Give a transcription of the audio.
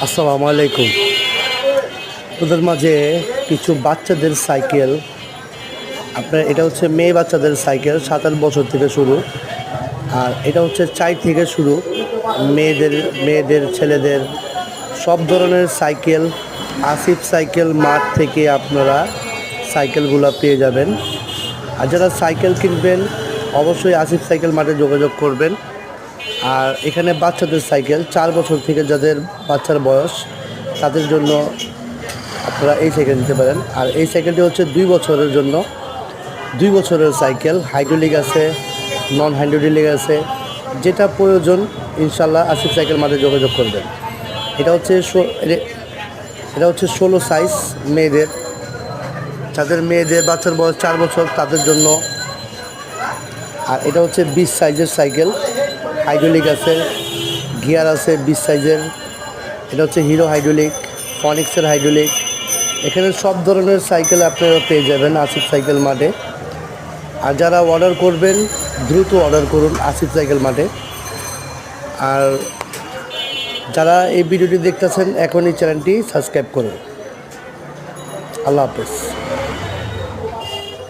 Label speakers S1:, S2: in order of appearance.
S1: আসসালামু আলাইকুম। ওদের মাঝে কিছু বাচ্চাদের সাইকেল, আপনার এটা হচ্ছে মেয়ে বাচ্চাদের সাইকেল 7-8 বছর থেকে শুরু। আর এটা হচ্ছে 4 থেকে শুরু, মেয়েদের ছেলেদের সব ধরনের সাইকেল। আসিফ সাইকেল মাঠ থেকে আপনারা সাইকেলগুলো পেয়ে যাবেন। আর যারা সাইকেল কিনবেন অবশ্যই আসিফ সাইকেল মাঠে যোগাযোগ করবেন। আর এখানে বাচ্চাদের সাইকেল 4 বছর থেকে যাদের বাচ্চার বয়স তাদের জন্য আপনারা এই সাইকেল নিতে পারেন। আর এই সাইকেলটি হচ্ছে 2 বছরের জন্য, 2 বছরের সাইকেল। হাইড্রোলিক আছে, নন হাইড্রোলিক আছে, যেটা প্রয়োজন ইনশাল্লাহ আসিফ সাইকেল মাঠে যোগাযোগ করবেন। এটা হচ্ছে এটা হচ্ছে 16 সাইজ মেয়েদের, যাদের মেয়েদের বাচ্চার বয়স 4 বছর তাদের জন্য। আর এটা হচ্ছে 20 সাইজের সাইকেল, হাইড্রোলিক আছে, গিয়ার আছে 20 সাইজের। এটা হচ্ছে হিরো হাইড্রোলিক, ফনিক্সের হাইড্রোলিক। এখানে সব ধরনের সাইকেল আপনারা পেয়ে যাবেন আসিফ সাইকেল মাঠে। আর যারা অর্ডার করবেন দ্রুত অর্ডার করুন আসিফ সাইকেল মাঠে। আর যারা এই ভিডিওটি দেখতেছেন এখনই চ্যানেলটি সাবস্ক্রাইব করুন। আল্লাহ হাফেজ।